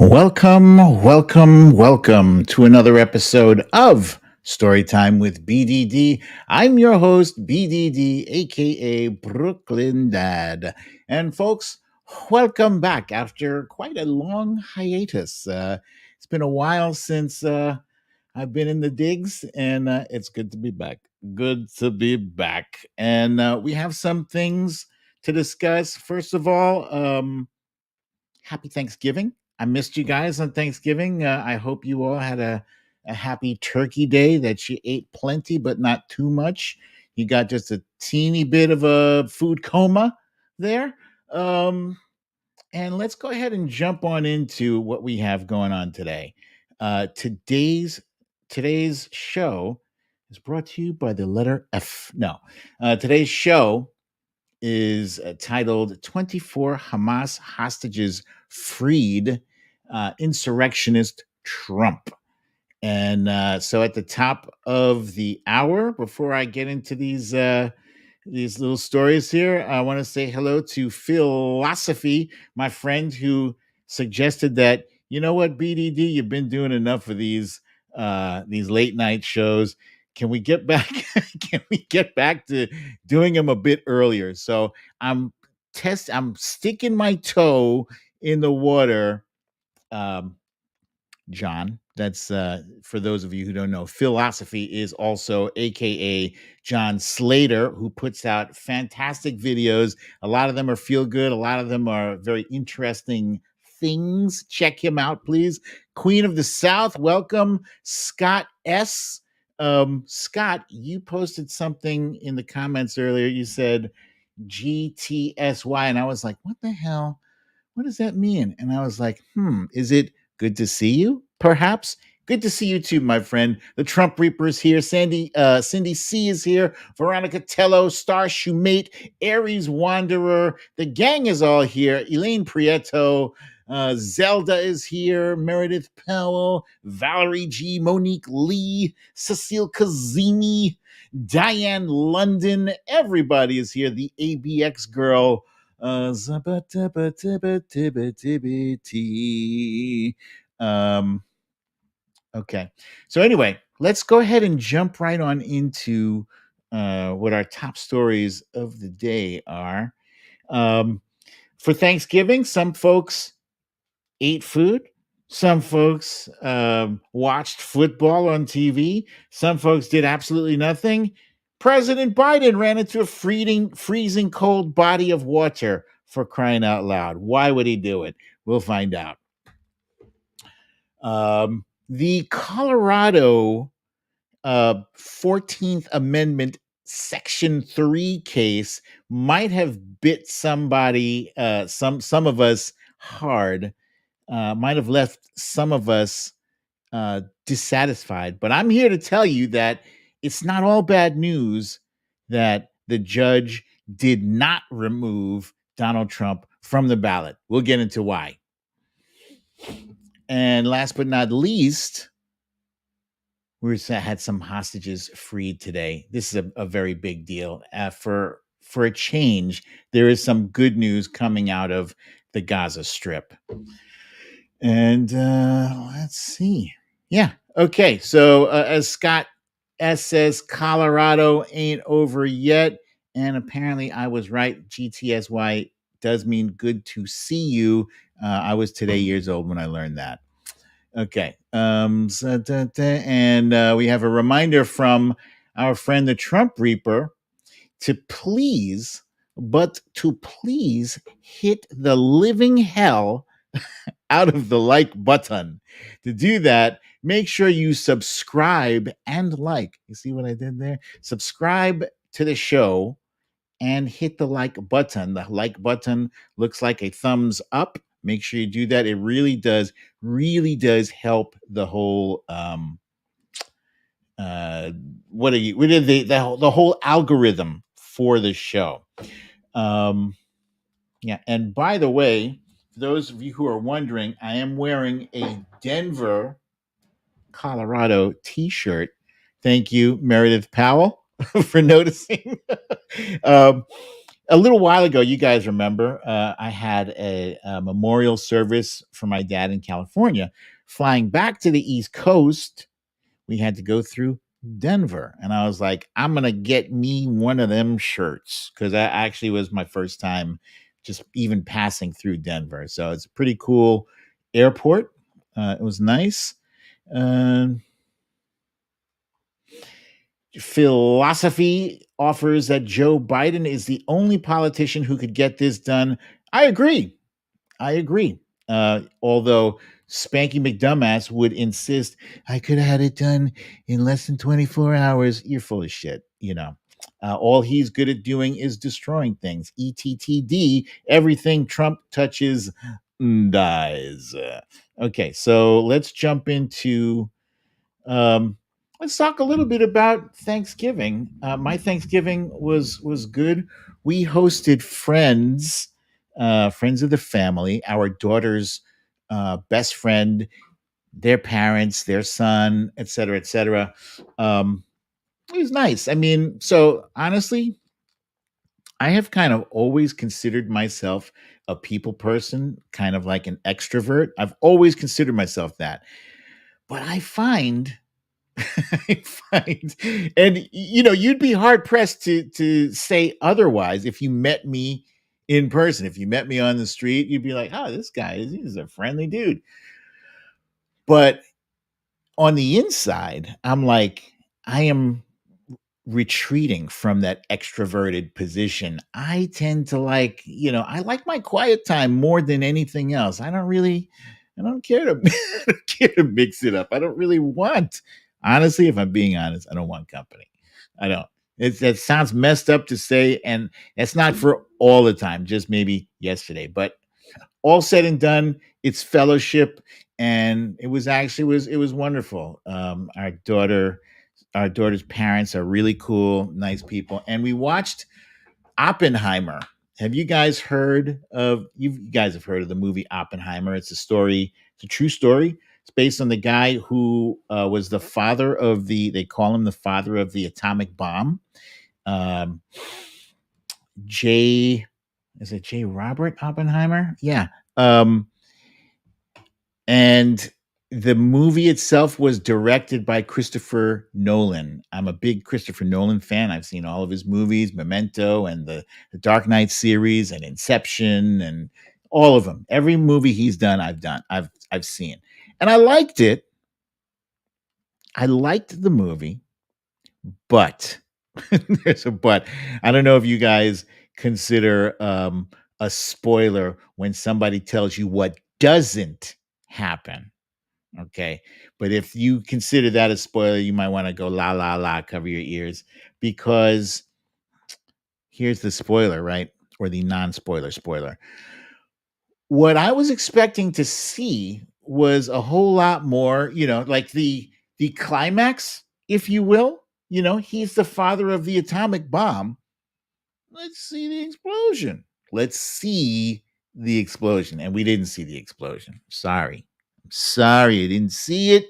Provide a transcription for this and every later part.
Welcome to another episode of Storytime with BDD. I'm your host, BDD, aka Brooklyn Dad. And folks, welcome back after quite a long hiatus. It's been a while since I've been in the digs, and it's good to be back. Good to be back. And we have some things to discuss. First of all, happy Thanksgiving. I missed you guys on Thanksgiving. I hope you all had a happy turkey day, that you ate plenty, but not too much. You got just a teeny bit of a food coma there. Um, and let's go ahead and jump on into what we have going on today. Today's show is brought to you by the letter F. No, today's show is titled 24 Hamas Hostages Freed, Insurrectionist Trump. And so at the top of the hour, before I get into these little stories here, I want to say hello to Philosophy, my friend who suggested that, you know what, BDD, you've been doing enough of these late night shows. Can we get back? Can we get back to doing them a bit earlier? So I'm sticking my toe in the water. John. That's for those of you who don't know. Philosophy is also AKA John Slater, who puts out fantastic videos. A lot of them are feel good. A lot of them are very interesting things. Check him out, please. Queen of the South, welcome. Scott S. Scott, you posted something in the comments earlier. You said GTSY, and I was like, what the hell? What does that mean? And I was like, is it good to see you? Perhaps. Good to see you too, my friend. The Trump Reaper is here. Cindy C is here. Veronica Tello, Star Shumate, Aries Wanderer. The gang is all here. Elaine Prieto, Zelda is here. Meredith Powell, Valerie G, Monique Lee, Cecile Kazimi, Diane London. Everybody is here. The ABX girl. Okay. So anyway, let's go ahead and jump right on into what our top stories of the day are. For Thanksgiving, some folks ate food. Some folks watched football on TV. Some folks did absolutely nothing. President Biden ran into a freezing cold body of water, for crying out loud. Why would he do it? We'll find out. The Colorado 14th Amendment Section 3 case might have bit somebody, some of us hard, might have left some of us dissatisfied. But I'm here to tell you that it's not all bad news that the judge did not remove Donald Trump from the ballot. We'll get into why. And last but not least, we had some hostages freed today. This is a very big deal. For a change, there is some good news coming out of the Gaza Strip. And let's see. Yeah. Okay. So as Scott S says, Colorado ain't over yet. And apparently I was right. GTSY does mean good to see you. I was today years old when I learned that. Okay. And we have a reminder from our friend, the Trump Reaper, to please hit the living hell out of the like button. To do that, make sure you subscribe and like. You see what I did there? Subscribe to the show and hit the like button. The like button looks like a thumbs up. Make sure you do that. It really does help the whole the whole algorithm for the show. Yeah, and by the way, for those of you who are wondering, I am wearing a Denver, Colorado t-shirt. Thank you, Meredith Powell, for noticing. A little while ago, you guys remember, I had a memorial service for my dad in California. Flying back to the East Coast, we had to go through Denver. And I was like, I'm going to get me one of them shirts because that actually was my first time just even passing through Denver. So it's a pretty cool airport. It was nice. Uh, Philosophy offers that Joe Biden is the only politician who could get this done. I agree. I agree. Although Spanky McDumbass would insist, I could have had it done in less than 24 hours. You're full of shit, you know. All he's good at doing is destroying things. ETTD, everything Trump touches dies. Okay, so let's jump into um, let's talk a little bit about Thanksgiving. My Thanksgiving was good. We hosted friends, friends of the family, our daughter's best friend, their parents, their son, et cetera, et cetera. Um, it was nice. I mean, so honestly, I have kind of always considered myself a people person, kind of like an extrovert. I've always considered myself that. But I find I find, and you know, you'd be hard pressed to say otherwise if you met me in person. If you met me on the street, you'd be like, "Oh, this guy he's a friendly dude." But on the inside, I'm like, I am retreating from that extroverted position. I tend to like, you know, I like my quiet time more than anything else. I don't care to, I don't care to mix it up. I don't really want, honestly, if I'm being honest, I don't want company. I don't. It sounds messed up to say, and it's not for all the time, just maybe yesterday. But all said and done, it's fellowship, and it was wonderful. Our daughter's parents are really cool, nice people, and we watched Oppenheimer. Have you guys heard of you guys have heard of the movie Oppenheimer? It's a story, it's a true story. It's based on the guy who was the father of they call him the father of the atomic bomb. Um, J, is it J. Robert Oppenheimer? Yeah. Um, and the movie itself was directed by Christopher Nolan. I'm a big Christopher Nolan fan. I've seen all of his movies, Memento and the Dark Knight series and Inception and all of them. Every movie he's done, I've seen. And I liked it. I liked the movie, but there's a but. I don't know if you guys consider a spoiler when somebody tells you what doesn't happen. Okay. But if you consider that a spoiler, you might want to go la la la, cover your ears, because here's the spoiler, right? Or the non-spoiler spoiler. What I was expecting to see was a whole lot more, you know, like the climax, if you will. You know, he's the father of the atomic bomb. Let's see the explosion. Let's see the explosion. And we didn't see the explosion. Sorry. I'm sorry, I didn't see it.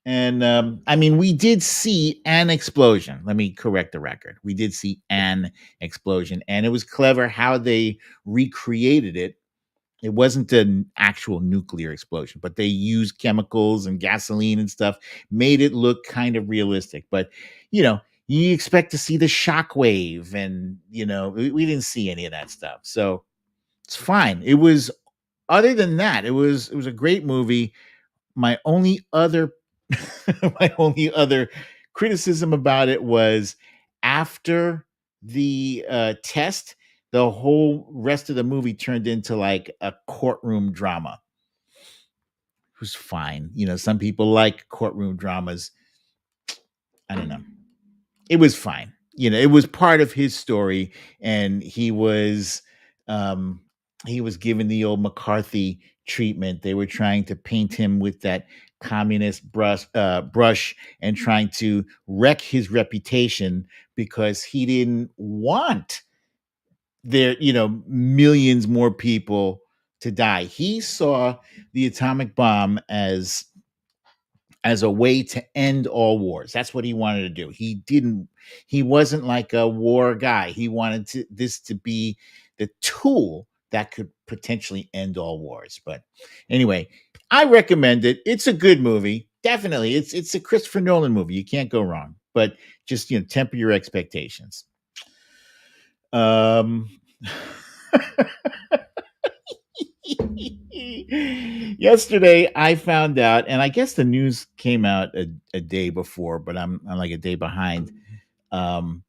And I mean, we did see an explosion. Let me correct the record. We did see an explosion, and it was clever how they recreated it. It wasn't an actual nuclear explosion, but they used chemicals and gasoline and stuff, made it look kind of realistic. But you know, you expect to see the shockwave, and you know, we didn't see any of that stuff. So it's fine. It was other than that, it was a great movie. My only other my only other criticism about it was after the test, the whole rest of the movie turned into like a courtroom drama. It was fine. You know, some people like courtroom dramas. I don't know. It was fine. You know, it was part of his story, and um he was given the old McCarthy treatment. They were trying to paint him with that communist brush and trying to wreck his reputation because he didn't want there, you know, millions more people to die. He saw the atomic bomb as as a way to end all wars. That's what he wanted to do. He wasn't like a war guy. He wanted this to be the tool that could potentially end all wars. But anyway, I recommend it. It's a good movie. Definitely. It's a Christopher Nolan movie. You can't go wrong. But just, temper your expectations. Um Yesterday, I found out, and I guess the news came out a day before, but I'm like a day behind. Um,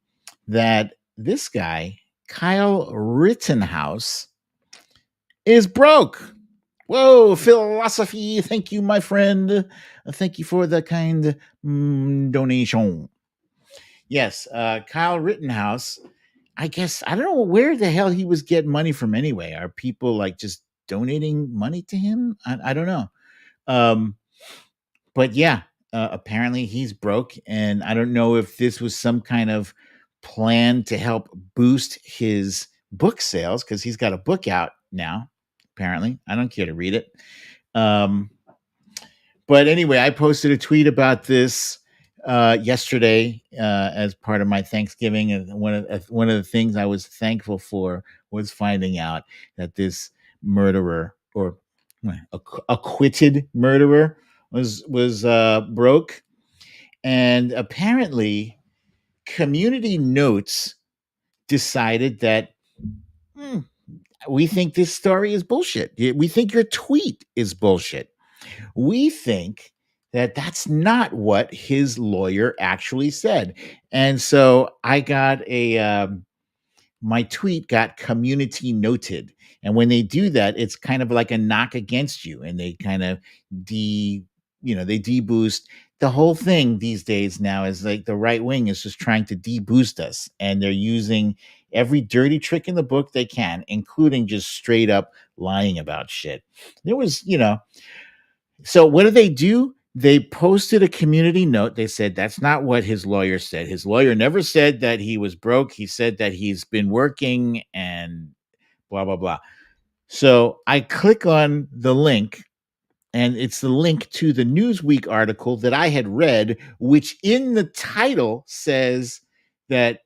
that this guy, Kyle Rittenhouse, is broke. Whoa, philosophy. Thank you, my friend. Thank you for the kind donation. Yes, Kyle Rittenhouse. I guess I don't know where the hell he was getting money from anyway. Are people like just donating money to him? I don't know. Um, but yeah, apparently he's broke, and I don't know if this was some kind of plan to help boost his book sales because he's got a book out now. Apparently, I don't care to read it. Um, but anyway, I posted a tweet about this yesterday as part of my Thanksgiving, and one of the things I was thankful for was finding out that this murderer or acquitted murderer was broke, and apparently, Community Notes decided that. "Hmm, we think this story is bullshit. We think your tweet is bullshit. We think that that's not what his lawyer actually said." And so I got my tweet got community noted. And when they do that, it's kind of like a knock against you, and they kind of they deboost the whole thing these days. Now is like the right wing is just trying to deboost us, and they're using every dirty trick in the book they can, including just straight up lying about shit. There was, so what did they do? They posted a community note. They said that's not what his lawyer said. His lawyer never said that he was broke. He said that he's been working and blah blah blah. So I click on the link, and it's the link to the Newsweek article that I had read, which in the title says that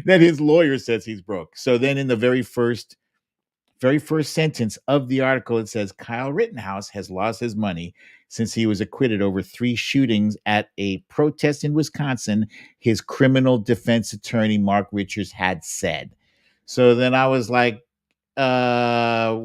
that his lawyer says he's broke. So then in the very first sentence of the article, it says Kyle Rittenhouse has lost his money since he was acquitted over 3 shootings at a protest in Wisconsin, his criminal defense attorney, Mark Richards, had said. So then I was like, uh,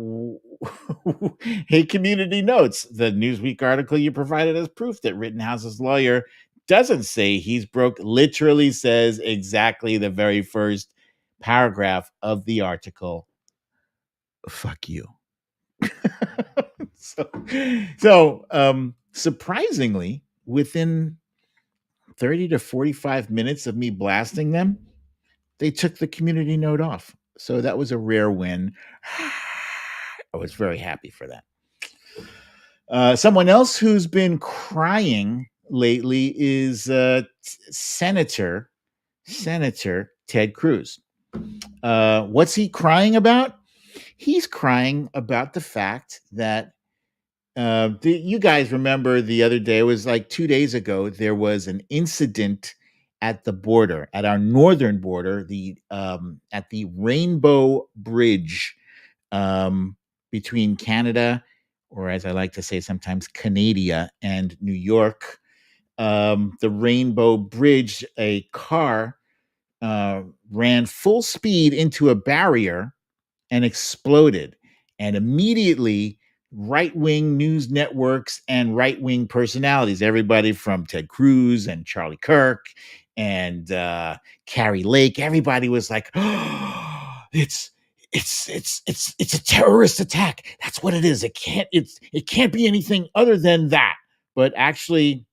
hey, Community Notes, the Newsweek article you provided as proof that Rittenhouse's lawyer doesn't say he's broke, literally says exactly the very first paragraph of the article. Fuck you. so, surprisingly, within 30 to 45 minutes of me blasting them, they took the community note off. So that was a rare win. I was very happy for that. Someone else who's been crying lately is Senator Ted Cruz. What's he crying about? He's crying about the fact that you guys remember the other day, it was like 2 days ago, there was an incident at the border, at our northern border, at the Rainbow Bridge between Canada, or as I like to say sometimes, Canada and New York. The Rainbow Bridge, a car ran full speed into a barrier and exploded. And immediately, right wing news networks and right wing personalities, everybody from Ted Cruz and Charlie Kirk and Carrie Lake, everybody was like, oh, it's a terrorist attack. That's what it is. It can't be anything other than that. But actually,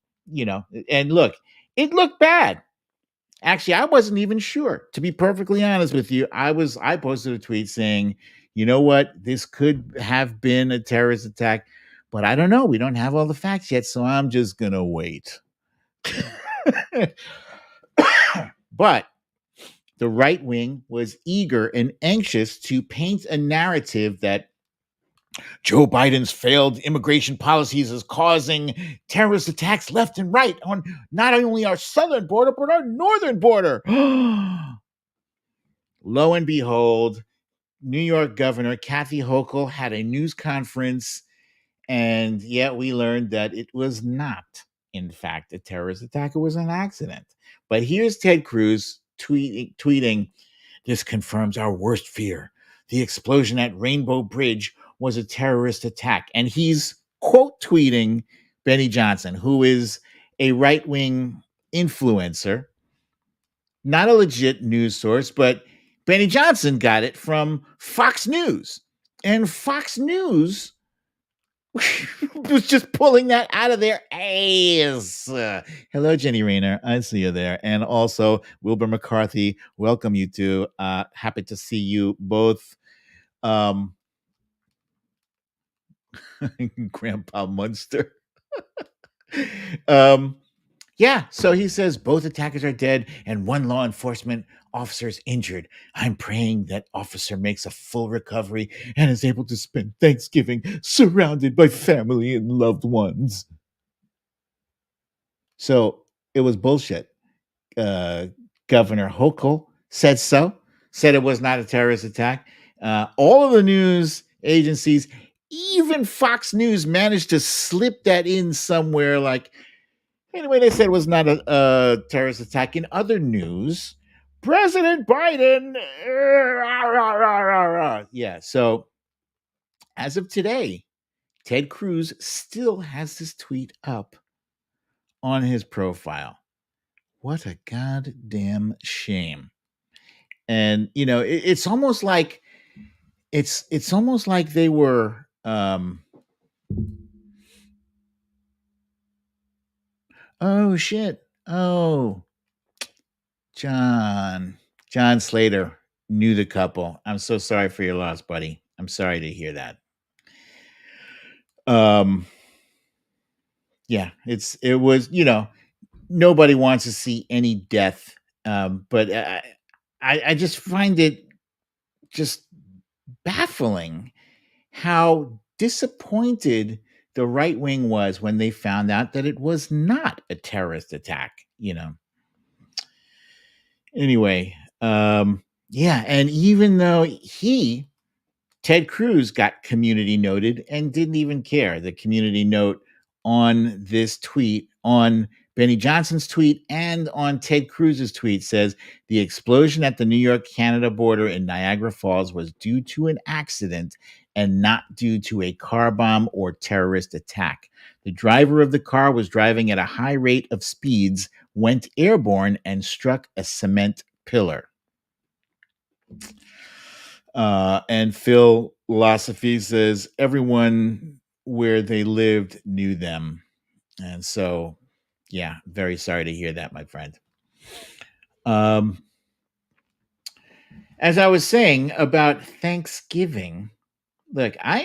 and look, it looked bad. Actually, I wasn't even sure. To be perfectly honest with you, I posted a tweet saying, you know what, this could have been a terrorist attack, but I don't know. We don't have all the facts yet, so I'm just gonna wait. But the right wing was eager and anxious to paint a narrative that Joe Biden's failed immigration policies is causing terrorist attacks left and right on not only our southern border, but our northern border. Lo and behold, New York Governor Kathy Hochul had a news conference, and yet we learned that it was not, in fact, a terrorist attack. It was an accident. But here's Ted Cruz tweeting, "This confirms our worst fear. The explosion at Rainbow Bridge was a terrorist attack." And he's quote tweeting Benny Johnson, who is a right wing influencer, not a legit news source, but Benny Johnson got it from Fox News. And Fox News was just pulling that out of their ass. Hello, Jenny Rayner. I see you there. And also, Wilbur McCarthy, welcome you two. Happy to see you both. Um, Grandpa Munster. um, yeah, so he says both attackers are dead and one law enforcement officer is injured. I'm praying that officer makes a full recovery and is able to spend Thanksgiving surrounded by family and loved ones. So it was bullshit. Uh, Governor Hochul said so, said it was not a terrorist attack. All of the news agencies, even Fox News, managed to slip that in somewhere. Like, anyway, they said it was not a terrorist attack. In other news, President Biden, yeah. So as of today, Ted Cruz still has this tweet up on his profile. What a goddamn shame. And it's almost like it's almost like they were oh shit. Oh, John Slater knew the couple. I'm so sorry for your loss, buddy. I'm sorry to hear that. Um yeah, it was, nobody wants to see any death. But I just find it just baffling how disappointed the right wing was when they found out that it was not a terrorist attack. Anyway, yeah, and even though Ted Cruz got community noted and didn't even care. The community note on this tweet, on Benny Johnson's tweet, and on Ted Cruz's tweet says the explosion at the New York Canada border in Niagara Falls was due to an accident and not due to a car bomb or terrorist attack. The driver of the car was driving at a high rate of speeds, went airborne, and struck a cement pillar. And philosophy says everyone where they lived knew them. And so, yeah, very sorry to hear that, my friend. As I was saying about Thanksgiving, look, I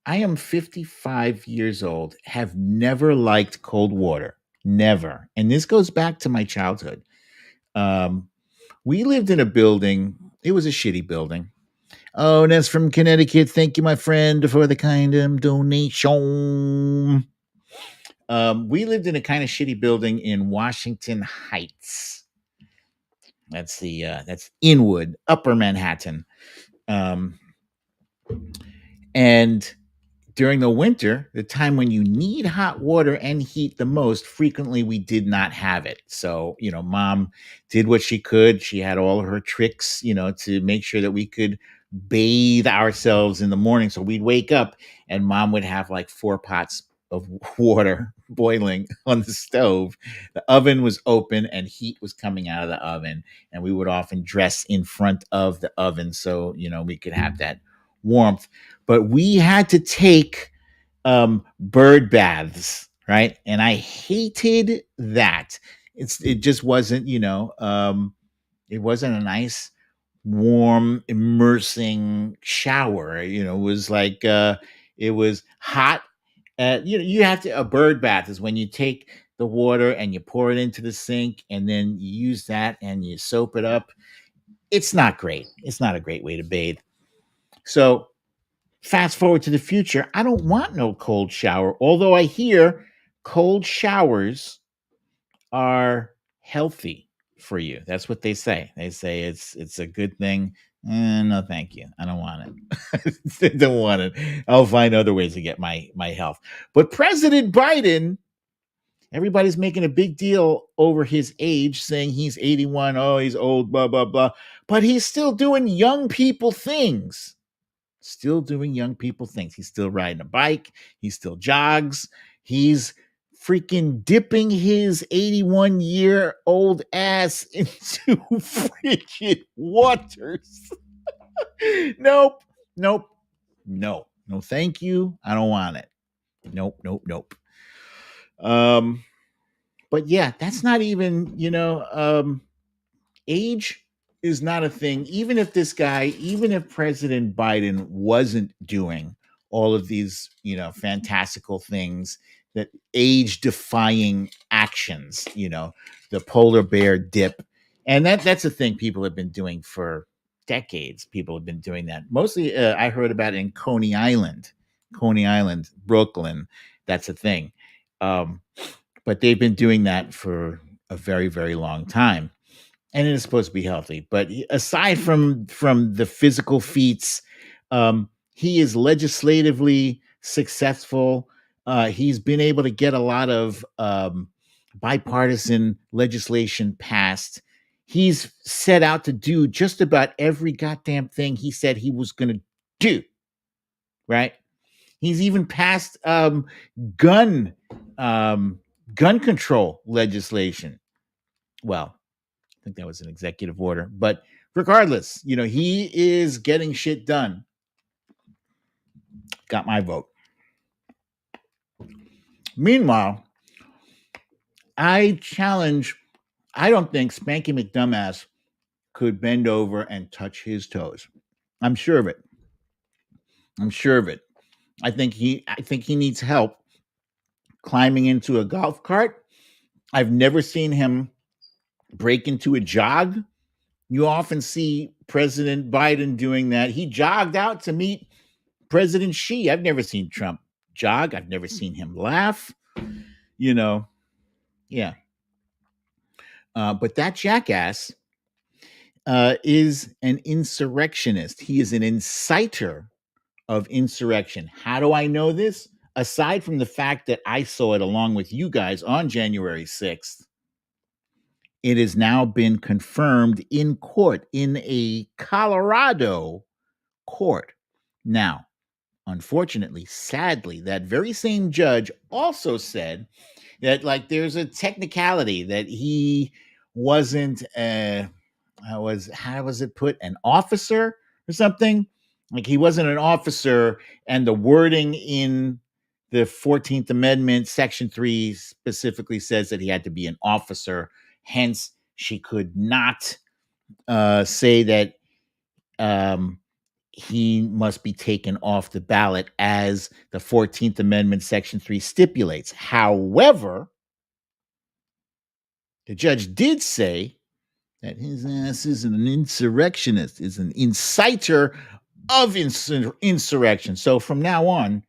am 55 years old, have never liked cold water. Never. And this goes back to my childhood. We lived in a building, it was a shitty building. Oh, that's from Connecticut. Thank you, my friend, for the kind donation. We lived in a kind of shitty building in Washington Heights. That's Inwood, Upper Manhattan. And during the winter, the time when you need hot water and heat the most, frequently we did not have it. So, mom did what she could. She had all her tricks, to make sure that we could bathe ourselves in the morning. So we'd wake up and mom would have like 4 pots of water boiling on the stove. The oven was open and heat was coming out of the oven. And we would often dress in front of the oven so, we could have that warmth. But we had to take bird baths, right? And I hated that. It just wasn't, it wasn't a nice, warm, immersing shower. It was like it was hot. You have to, a bird bath is when you take the water and you pour it into the sink and then you use that and you soap it up. It's not great. It's not a great way to bathe. So fast forward to the future. I don't want no cold shower, although I hear cold showers are healthy for you. That's what they say. They say it's a good thing. No, thank you. I don't want it. I don't want it. I'll find other ways to get my health. But President Biden, everybody's making a big deal over his age, saying he's 81. Oh, he's old, blah, blah, blah. But he's still doing young people things. Still doing young people things. He's still riding a bike. He still jogs. He's freaking dipping his 81-year-old ass into freaking waters. Nope. Nope. No, thank you. I don't want it. Nope. Um, but yeah, that's not even, age is not a thing. Even if even if President Biden wasn't doing all of these, fantastical things, that age defying actions, the polar bear dip. And that's a thing people have been doing for decades. People have been doing that. Mostly, I heard about it in Coney Island, Brooklyn. That's a thing. Um, but they've been doing that for a very, very long time, and it is supposed to be healthy. But aside from the physical feats, he is legislatively successful. He's been able to get a lot of bipartisan legislation passed. He's set out to do just about every goddamn thing he said he was going to do. Right? He's even passed gun gun control legislation. Well, I think that was an executive order, but regardless, he is getting shit done. Got my vote. Meanwhile, I don't think Spanky McDumbass could bend over and touch his toes. I'm sure of it. I think he needs help climbing into a golf cart. I've never seen him break into a jog. You often see President Biden doing that. He jogged out to meet President Xi. I've never seen Trump jog. I've never seen him laugh. Yeah. But that jackass is an insurrectionist. He is an inciter of insurrection. How do I know this? Aside from the fact that I saw it along with you guys on January 6th, it has now been confirmed in court, in a Colorado court. Now, unfortunately, sadly, that very same judge also said that, like, there's a technicality that he wasn't how was it put, an officer or something. Like, he wasn't an officer, and the wording in the 14th Amendment, Section 3, specifically says that he had to be an officer. Hence, she could not say that he must be taken off the ballot, as the 14th Amendment, Section 3 stipulates. However, the judge did say that his ass is an insurrectionist, is an inciter of insurrection. So from now on,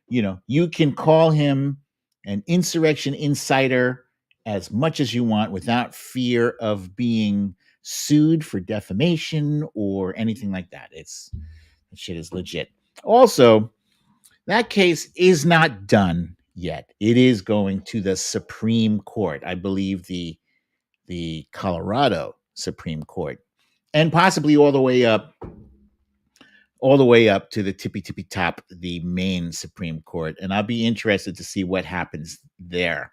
you can call him an insurrection inciter as much as you want without fear of being sued for defamation or anything like that. That shit is legit. Also, that case is not done yet. It is going to the Supreme Court. I believe the Colorado Supreme Court, and possibly all the way up to the tippy top, the Maine Supreme Court. And I'll be interested to see what happens there.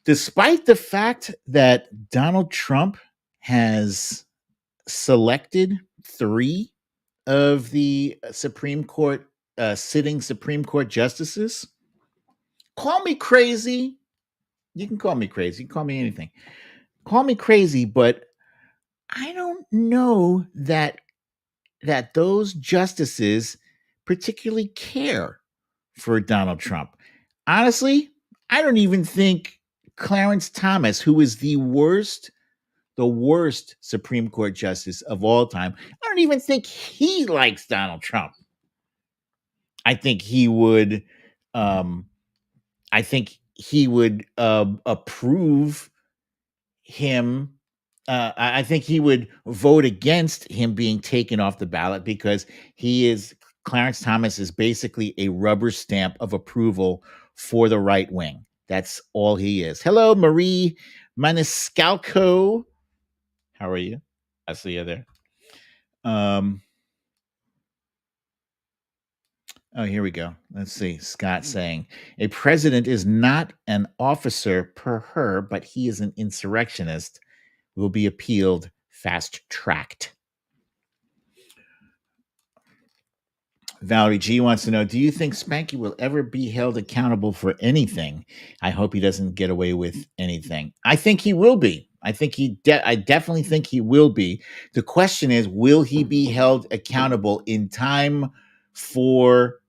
Despite the fact that Donald Trump has selected 3 of the Supreme Court sitting Supreme Court justices, call me crazy. You can call me crazy. Call me anything. Call me crazy, but I don't know that those justices particularly care for Donald Trump. Honestly, I don't even think Clarence Thomas, who is the worst Supreme Court justice of all time, I don't even think he likes Donald Trump. I think he would. Um, I think he would approve him. I think he would vote against him being taken off the ballot because he is Clarence Thomas is basically a rubber stamp of approval for the right wing. That's all he is. Hello, Marie Maniscalco. How are you? I see you there. Um, oh, here we go. Let's see. Scott saying a president is not an officer per her, but he is an insurrectionist. Will be appealed fast tracked. Valerie G wants to know, do you think Spanky will ever be held accountable for anything? I hope he doesn't get away with anything. I think he will be. I definitely think he will be. The question is, will he be held accountable in time for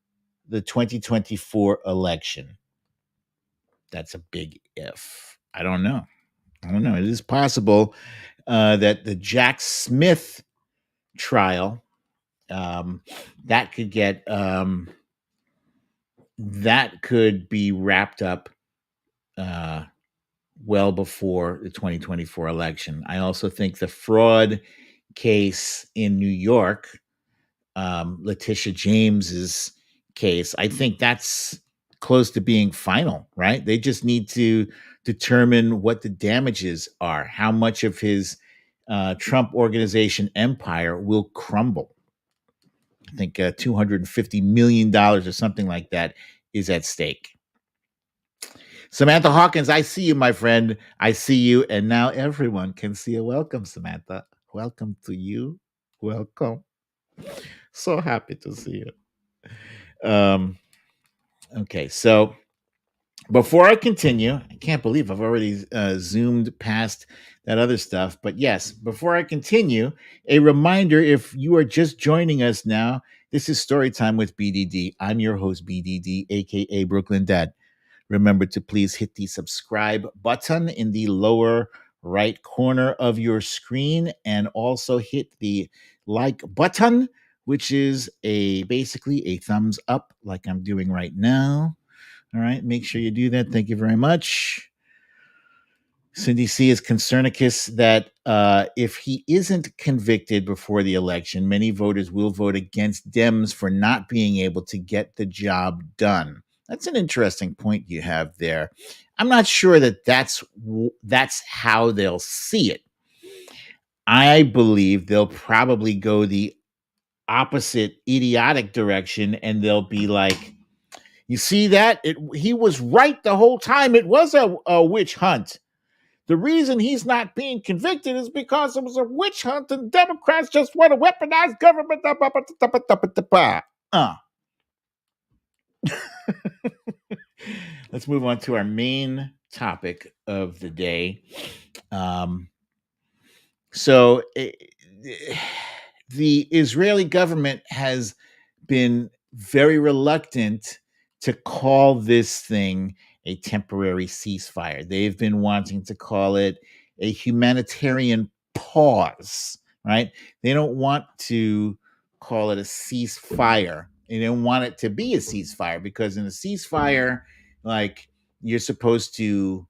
the 2024 election? That's a big if. I don't know. It is possible that the Jack Smith trial um, that could get that could be wrapped up uh, well before the 2024 election. I also think the fraud case in New York, Letitia James's case, I think that's close to being final, right? They just need to determine what the damages are, how much of his Trump organization empire will crumble. I think $250 million or something like that is at stake. Samantha Hawkins, I see you, my friend. I see you. And now everyone can see you. Welcome, Samantha. Welcome to you. Welcome. So happy to see you. Okay, so before I continue, I can't believe I've already zoomed past that other stuff. But yes, before I continue, a reminder if you are just joining us now, this is Storytime with BDD. I'm your host, BDD, aka Brooklyn Dad. Remember to please hit the subscribe button in the lower right corner of your screen and also hit the like button, which is basically a thumbs up like I'm doing right now. All right, make sure you do that. Thank you very much. Cindy C is concernicus that if he isn't convicted before the election, many voters will vote against Dems for not being able to get the job done. That's an interesting point you have there. I'm not sure that that's how they'll see it. I believe they'll probably go the opposite idiotic direction and they'll be like, you see that? He was right the whole time. It was a witch hunt. The reason he's not being convicted is because it was a witch hunt and Democrats just want to weaponize government. Let's move on to our main topic of the day. So the Israeli government has been very reluctant to call this thing a temporary ceasefire. They've been wanting to call it a humanitarian pause, right? They don't want to call it a ceasefire. They don't want it to be a ceasefire because in a ceasefire, like you're supposed to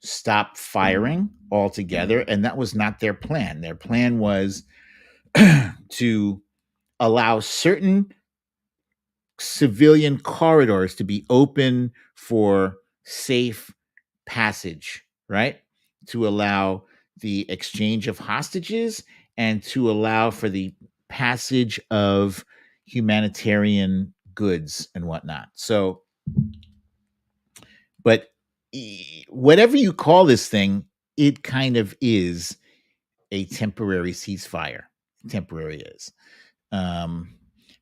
stop firing altogether. And that was not their plan. Their plan was to allow certain civilian corridors to be open for safe passage, right? To allow the exchange of hostages and to allow for the passage of humanitarian goods and whatnot. So, but whatever you call this thing, it kind of is a temporary ceasefire. Temporary is.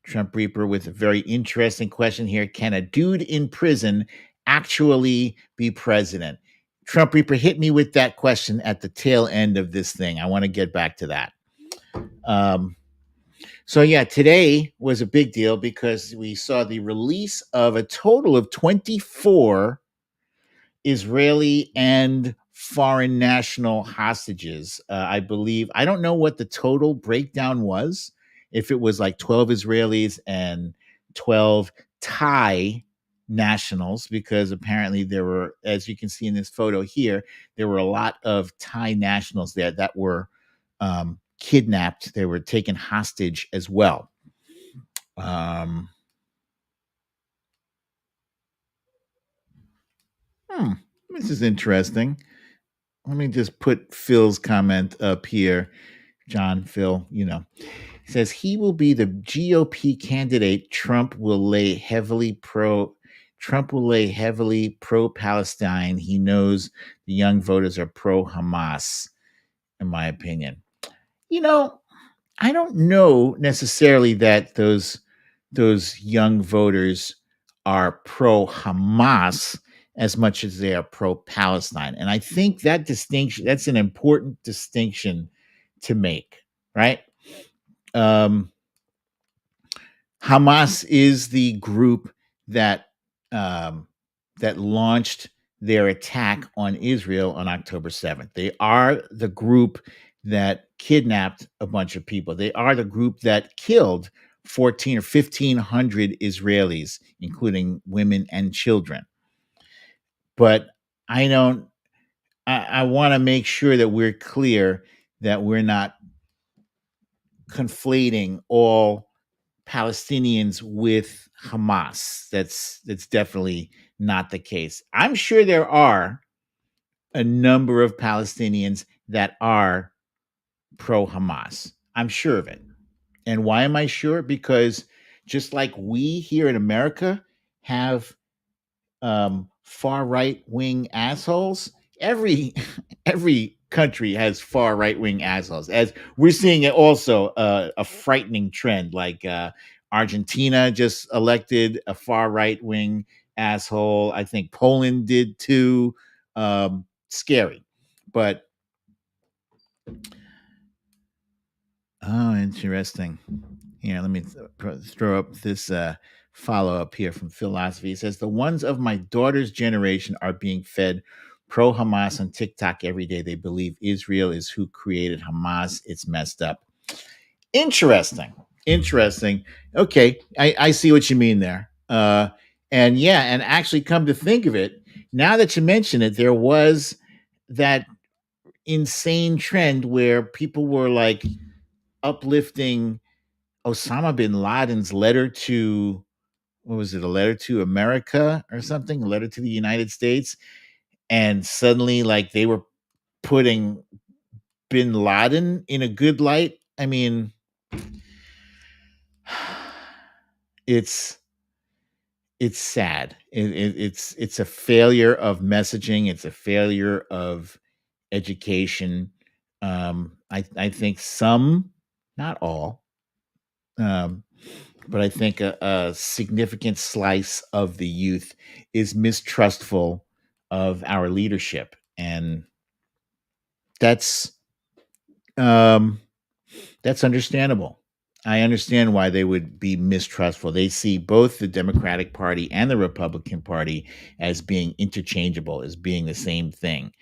Trump Reaper with a very interesting question here. Can a dude in prison actually be president? Trump Reaper, hit me with that question at the tail end of this thing. I want to get back to that. So, yeah, today was a big deal because we saw the release of a total of 24 Israeli and foreign national hostages. I believe, I don't know what the total breakdown was, if it was like 12 Israelis and 12 Thai nationals, because apparently there were, as you can see in this photo here, there were a lot of Thai nationals there that were kidnapped. They were taken hostage as well. Um, this is interesting. Let me just put Phil's comment up here. John, Phil, says he will be the GOP candidate. Trump will lay heavily pro Palestine. He knows the young voters are pro Hamas, in my opinion. I don't know necessarily that those young voters are pro Hamas as much as they are pro Palestine. And I think that's an important distinction to make, right? Um, Hamas is the group that that launched their attack on Israel on October 7th. They are the group that kidnapped a bunch of people. They are the group that killed 14 or 1500 Israelis, including women and children. But I don't I want to make sure that we're clear that we're not conflating all Palestinians with Hamas. That's definitely not the case. I'm sure there are a number of Palestinians that are pro Hamas. I'm sure of it. And why am I sure? Because just like we here in America have far right wing assholes, every every country has far right wing assholes. As we're seeing it also a frightening trend, like Argentina just elected a far right wing asshole. I think Poland did too. Scary, but oh, interesting. Here, let me throw up this follow up here from Philosophy. It says, the ones of my daughter's generation are being fed pro Hamas on TikTok every day. They believe Israel is who created Hamas. It's messed up. Interesting. Interesting. Okay. I see what you mean there. And yeah, and actually, come to think of it, now that you mention it, there was that insane trend where people were like uplifting Osama bin Laden's letter to, what was it, a letter to America or something, a letter to the United States, and suddenly like they were putting bin Laden in a good light. I mean, it's sad. It's a failure of messaging. It's a failure of education. I think some, not all, um, but I think a significant slice of the youth is mistrustful of our leadership, and that's um, that's understandable. I understand why they would be mistrustful. They see both the Democratic Party and the Republican Party as being interchangeable, as being the same thing.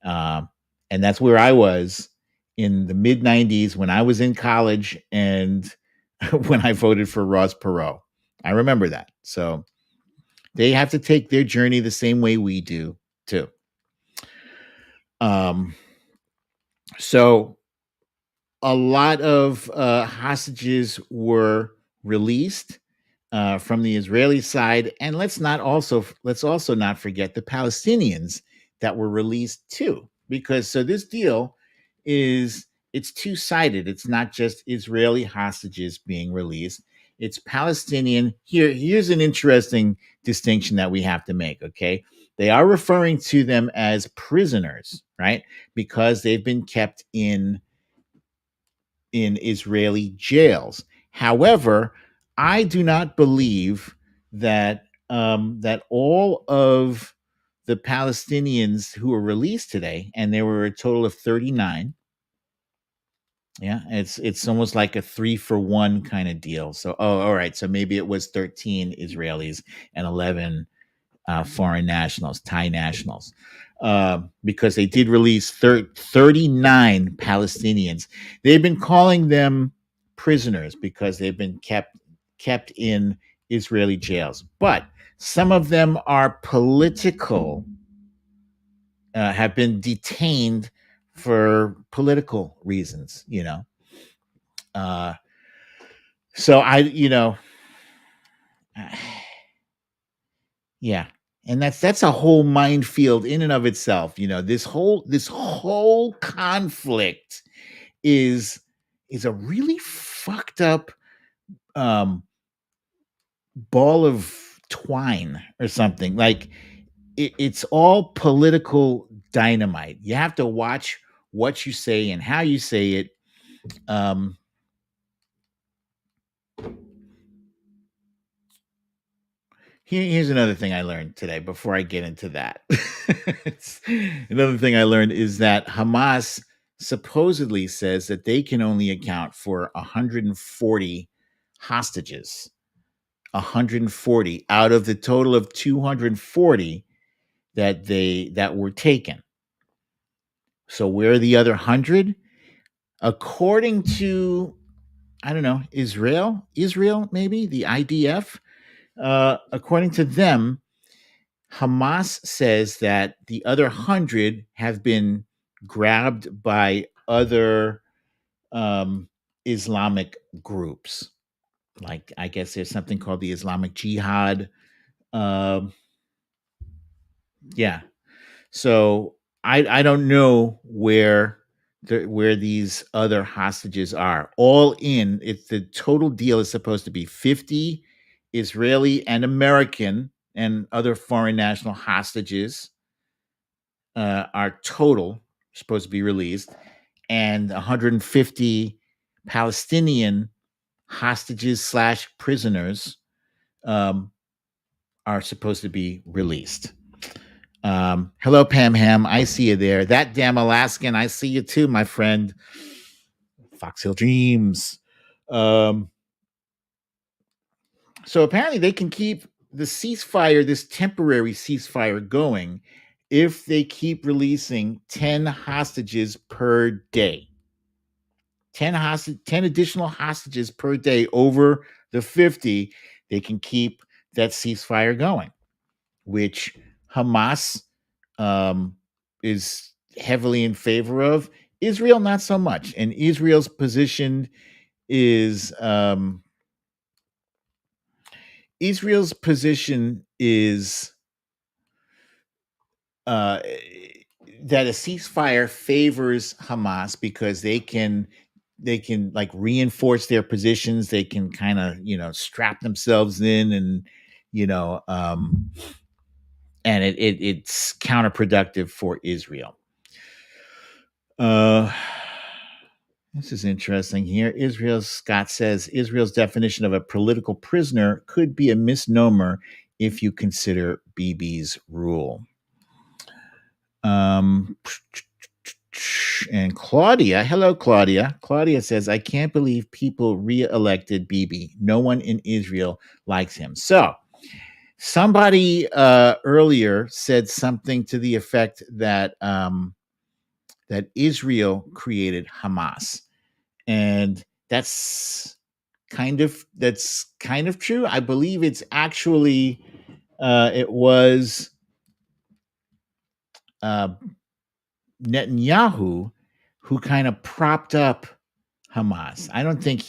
Uh, and that's where I was in the mid 90s when I was in college and when I voted for Ross Perot. I remember that. So they have to take their journey the same way we do, too. Um, so a lot of hostages were released from the Israeli side, and let's also not forget the Palestinians that were released too, because so this deal is it's two sided. It's not just Israeli hostages being released; it's Palestinian. Here's an interesting distinction that we have to make. Okay, they are referring to them as prisoners, right? Because they've been kept in Israeli jails. However, I do not believe that that all of the Palestinians who were released today, and there were a total of 39. Yeah, it's almost like a 3-for-1 kind of deal. So, oh, all right. So maybe it was 13 Israelis and 11 foreign nationals, Thai nationals, because they did release 39 Palestinians. They've been calling them prisoners because they've been kept in Israeli jails, but some of them are political, have been detained for political reasons, Uh, so yeah, and that's a whole minefield in and of itself. This whole conflict is is a really fucked up um ball of twine or something. Like it's all political dynamite. You have to watch what you say and how you say it. Um here's another thing I learned today before I get into that. Another thing I learned is that Hamas supposedly says that they can only account for 140 hostages. 140 out of the total of 240 that were taken. So where are the other 100? According to, I don't know, Israel maybe, the IDF, according to them, Hamas says that the other 100 have been grabbed by other Islamic groups. Like, I guess there's something called the Islamic Jihad. Um, yeah. So I don't know where these other hostages are. All in, it's the total deal is supposed to be 50 Israeli and American and other foreign national hostages, are total supposed to be released, and 150 Palestinian hostages slash prisoners, um, are supposed to be released. Hello, Pam Ham. I see you there. That damn Alaskan. I see you too, my friend. Foxhill Dreams. Um, so apparently they can keep the ceasefire, this temporary ceasefire, going if they keep releasing 10 hostages per day. 10 additional hostages per day over the 50. They can keep that ceasefire going, which Hamas, is heavily in favor of. Israel, not so much. And Israel's position is Israel's position is uh, that a ceasefire favors Hamas because they can like reinforce their positions. They can kind of strap themselves in, and you know um, and it's counterproductive for Israel. Uh, this is interesting here. Scott says Israel's definition of a political prisoner could be a misnomer if you consider Bibi's rule. Um, and Claudia, hello, Claudia. Claudia says, I can't believe people re-elected Bibi. No one in Israel likes him. So somebody earlier said something to the effect that that Israel created Hamas, and that's kind of true. I believe it's actually it was uh, Netanyahu who kind of propped up Hamas. I don't think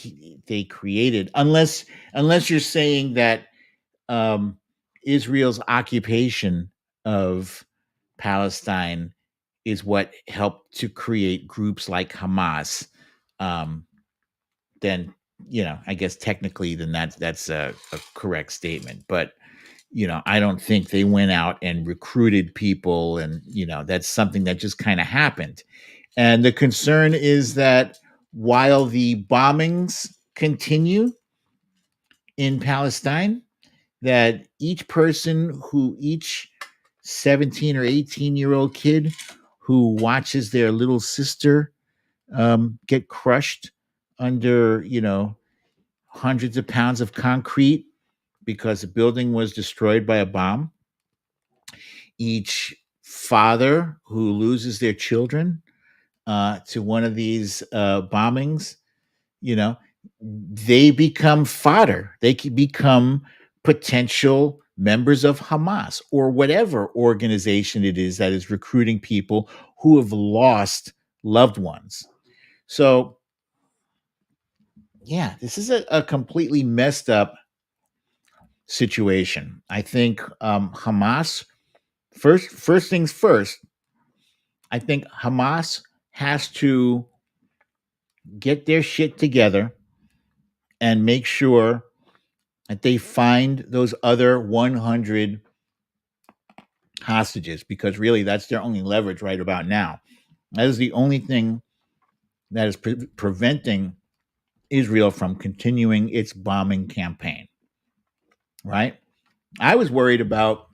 they created, unless you're saying that um, Israel's occupation of Palestine is what helped to create groups like Hamas. Um, then I guess technically, then that's a correct statement. But I don't think they went out and recruited people, and that's something that just kind of happened. And the concern is that while the bombings continue in Palestine, that each 17 or 18-year-old kid who watches their little sister get crushed under, hundreds of pounds of concrete because the building was destroyed by a bomb, each father who loses their children to one of these bombings, you know, they become fodder. They can become potential members of Hamas or whatever organization it is that is recruiting people who have lost loved ones. So, yeah, this is a completely messed up situation. I think Hamas, first things first, I think Hamas has to get their shit together and make sure that they find those other 100 hostages, because really that's their only leverage right about now. That is the only thing that is preventing Israel from continuing its bombing campaign, right? I was worried about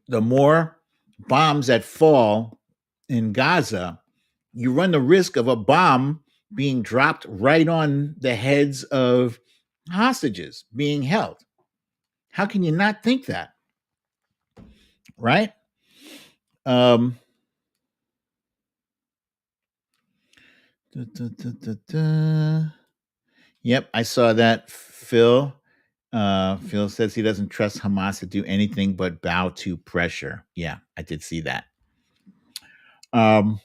the more bombs that fall in Gaza, you run the risk of a bomb being dropped right on the heads of hostages being held. How can you not think that? Right? Um, da, da, da, da, da. Yep, I saw that. Phil says he doesn't trust Hamas to do anything but bow to pressure. Yeah, I did see that. Um,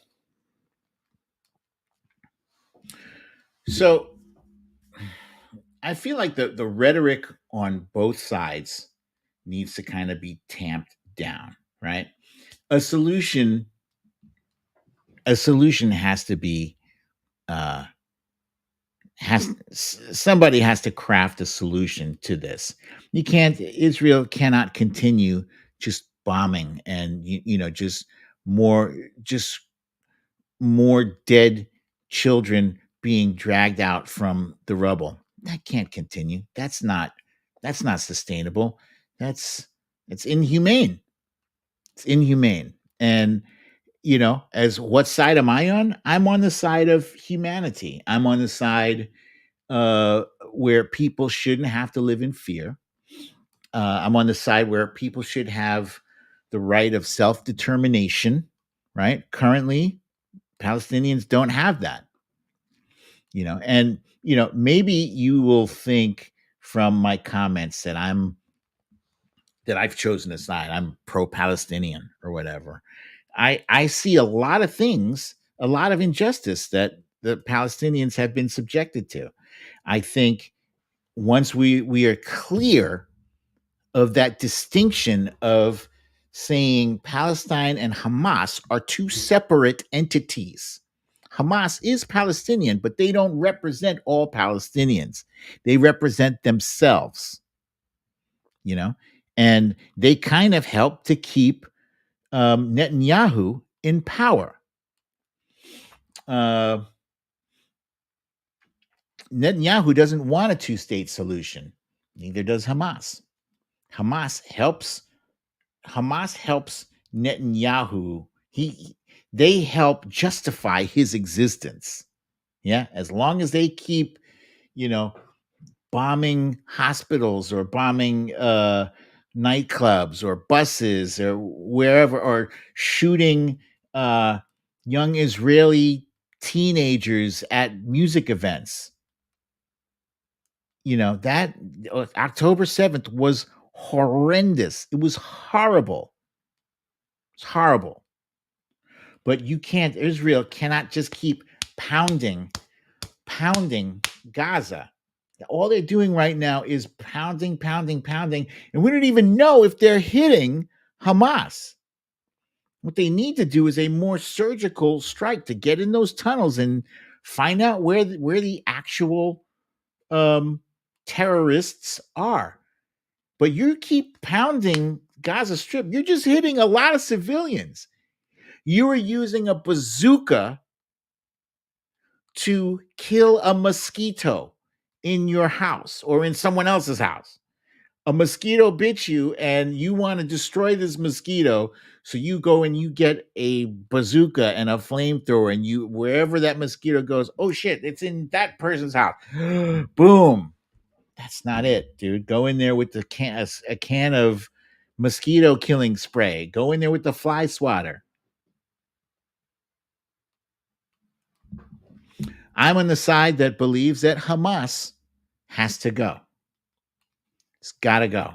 so I feel like the rhetoric on both sides needs to kind of be tamped down, right? A solution, a solution has to be uh somebody has to craft a solution to this. Israel cannot continue just bombing and just more just more dead children being dragged out from the rubble. That can't continue. That's not sustainable. That's it's inhumane. It's inhumane. And as what side am I on? I'm on the side of humanity. I'm on the side uh where people shouldn't have to live in fear. I'm on the side where people should have the right of self-determination, right? Currently, Palestinians don't have that, and maybe you will think from my comments that I've chosen a side. I'm pro-Palestinian or whatever. I see a lot of things, a lot of injustice that the Palestinians have been subjected to. I think once we are clear of that distinction of saying Palestine and Hamas are two separate entities. Hamas is Palestinian, but they don't represent all Palestinians. They represent themselves, you know, and they kind of help to keep Netanyahu in power. Uh, Netanyahu doesn't want a two-state solution. Neither does Hamas. Hamas helps Hamas helps Netanyahu. They help justify his existence. Yeah, as long as they keep, you know, bombing hospitals or bombing nightclubs or buses or wherever, or shooting uh, young Israeli teenagers at music events. That October 7th was horrendous. It was horrible. It's horrible. But Israel cannot just keep pounding, pounding Gaza. All they're doing right now is pounding, pounding, pounding. And we don't even know if they're hitting Hamas. What they need to do is a more surgical strike to get in those tunnels and find out where the actual um, terrorists are. But you keep pounding Gaza Strip, you're just hitting a lot of civilians. You are using a bazooka to kill a mosquito in your house or in someone else's house. A mosquito bit you and you want to destroy this mosquito. So you go and you get a bazooka and a flamethrower, and you, wherever that mosquito goes, oh shit, it's in that person's house. Boom. That's not it, dude. Go in there with a can of mosquito killing spray. Go in there with the fly swatter. I'm on the side that believes that Hamas has to go. It's got to go.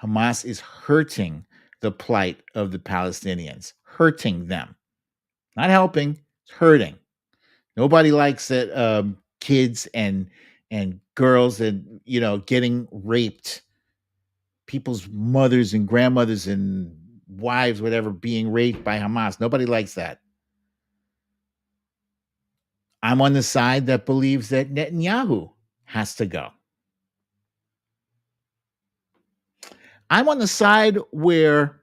Hamas is hurting the plight of the Palestinians, hurting them, not helping, it's hurting. Nobody likes it. Kids and girls and getting raped, people's mothers and grandmothers and wives, whatever, being raped by Hamas. Nobody likes that. I'm on the side that believes that Netanyahu has to go. I'm on the side where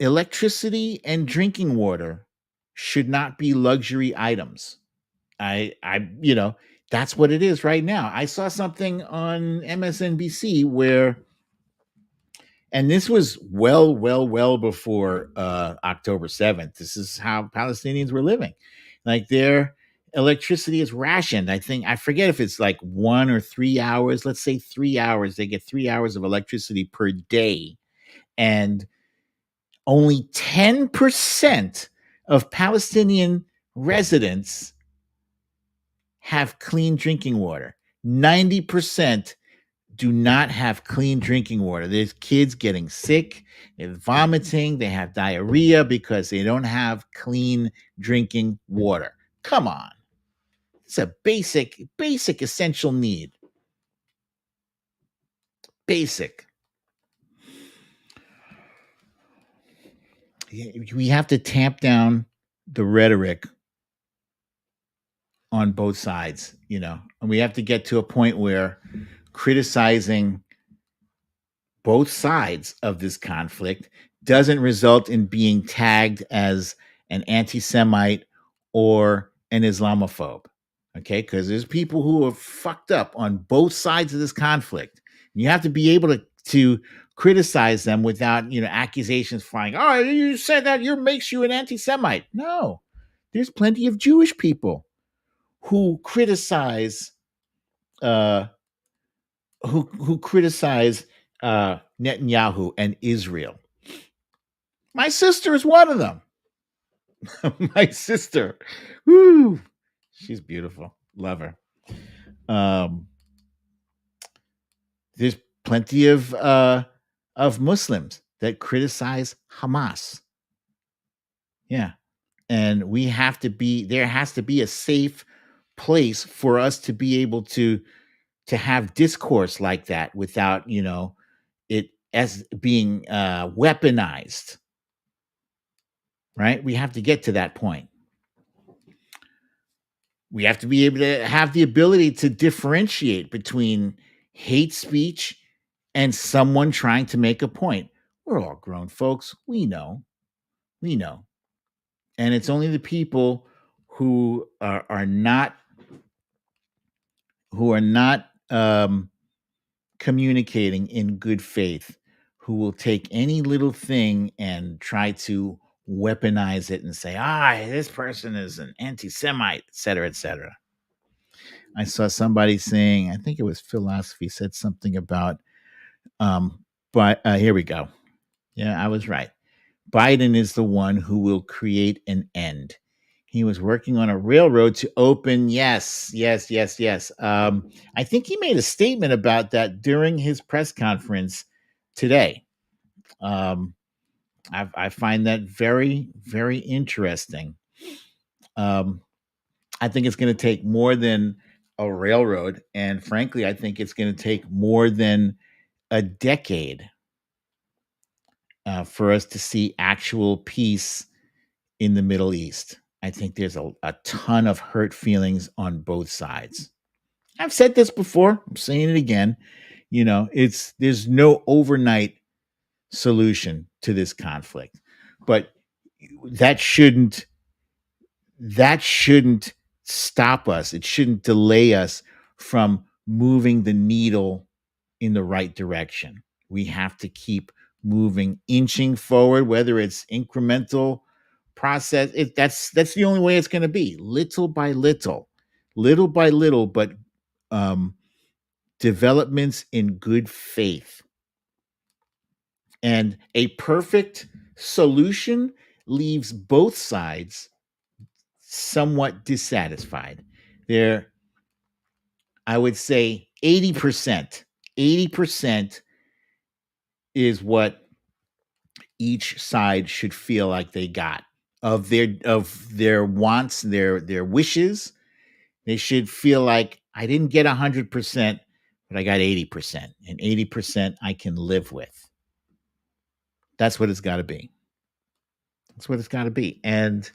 electricity and drinking water should not be luxury items. That's what it is right now. I saw something on MSNBC where, and this was well before October 7th. This is how Palestinians were living. Like their electricity is rationed. I forget if it's like 1 or 3 hours. Let's say 3 hours. They get 3 hours of electricity per day. And only 10% of Palestinian residents have clean drinking water. 90% do not have clean drinking water. There's kids getting sick, they're vomiting, they have diarrhea because they don't have clean drinking water. Come on. It's a basic essential need. Basic. We have to tamp down the rhetoric on both sides, and we have to get to a point where criticizing both sides of this conflict doesn't result in being tagged as an anti-Semite or an Islamophobe. Okay, because there's people who are fucked up on both sides of this conflict. You have to be able to criticize them without accusations flying. Oh, you said that makes you an anti-Semite. No, there's plenty of Jewish people who criticize uh, who criticize Netanyahu and Israel. My sister is one of them. My sister, woo, she's beautiful. Love her. There's plenty of Muslims that criticize Hamas. Yeah, and we have to be. There has to be a safe place for us to be able to have discourse like that without it as being weaponized. Right? We have to get to that point. We have to be able to have the ability to differentiate between hate speech and someone trying to make a point. We're all grown folks. We know. We know. And it's only the people who are not communicating in good faith who will take any little thing and try to weaponize it and say, this person is an anti-Semite, et cetera, et cetera. I saw somebody saying, I think it was Philosophy, said something about, but here we go. Yeah, I was right. Biden is the one who will create an end. He was working on a railroad to open. Yes. I think he made a statement about that during his press conference today. I find that very, very interesting. I think it's going to take more than a railroad. And frankly, I think it's going to take more than a decade for us to see actual peace in the Middle East. I think there's a ton of hurt feelings on both sides. I've said this before. I'm saying it again. There's no overnight solution to this conflict, but that shouldn't stop us. It shouldn't delay us from moving the needle in the right direction. We have to keep moving, inching forward, whether it's incremental process. That's the only way it's going to be, little by little, but developments in good faith. And a perfect solution leaves both sides somewhat dissatisfied. They're, I would say, 80% 80% is what each side should feel like they got of their wants, their wishes. They should feel like I didn't get 100%, but I got 80%, and 80% I can live with. That's what it's got to be. That's what it's got to be. And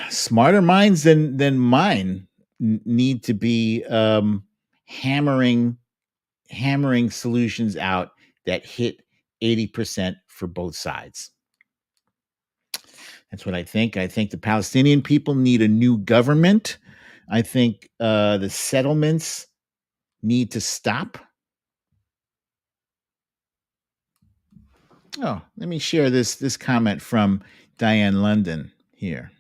smarter minds than mine need to be hammering solutions out that hit 80% for both sides. That's what I think. I think the Palestinian people need a new government. I think the settlements need to stop. Oh, let me share this comment from Diane London here.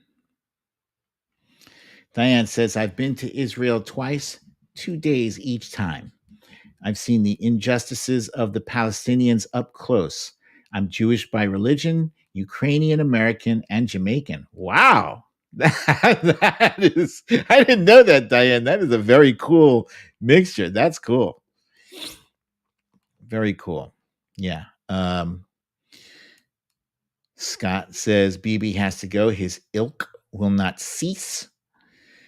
Diane says, I've been to Israel twice, 2 days each time. I've seen the injustices of the Palestinians up close. I'm Jewish by religion, Ukrainian American, and Jamaican. Wow. That is, I didn't know that, Diane. That is a very cool mixture. That's cool. Very cool. Yeah. Scott says Bibi has to go. His ilk will not cease.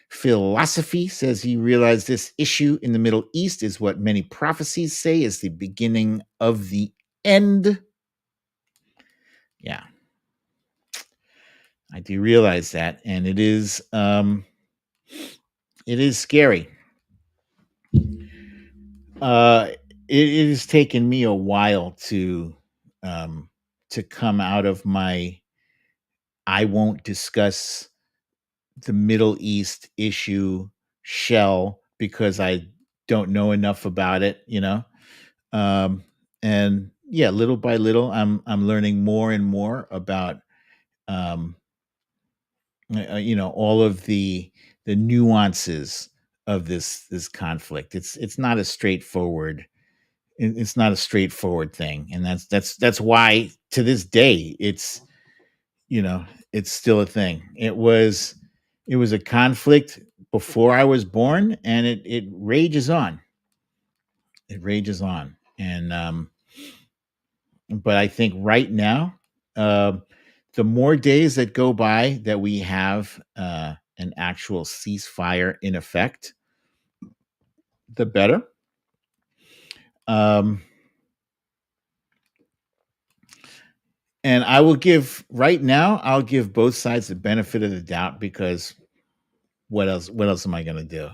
Philosophy says he realized this issue in the Middle East is what many prophecies say is the beginning of the end. Yeah. I do realize that, and it is scary. It has taken me a while to come out of my I won't discuss the Middle East issue shell because I don't know enough about it, Um, and yeah, little by little, I'm learning more and more about um, all of the nuances of this conflict. It's not a straightforward. It's not a straightforward thing, and that's why to this day it's still a thing. It was a conflict before I was born, and it rages on. It rages on, and but I think right now, uh, the more days that go by that we have an actual ceasefire in effect, the better. Um, and I will give right now. I'll give both sides the benefit of the doubt because what else? What else am I going to do?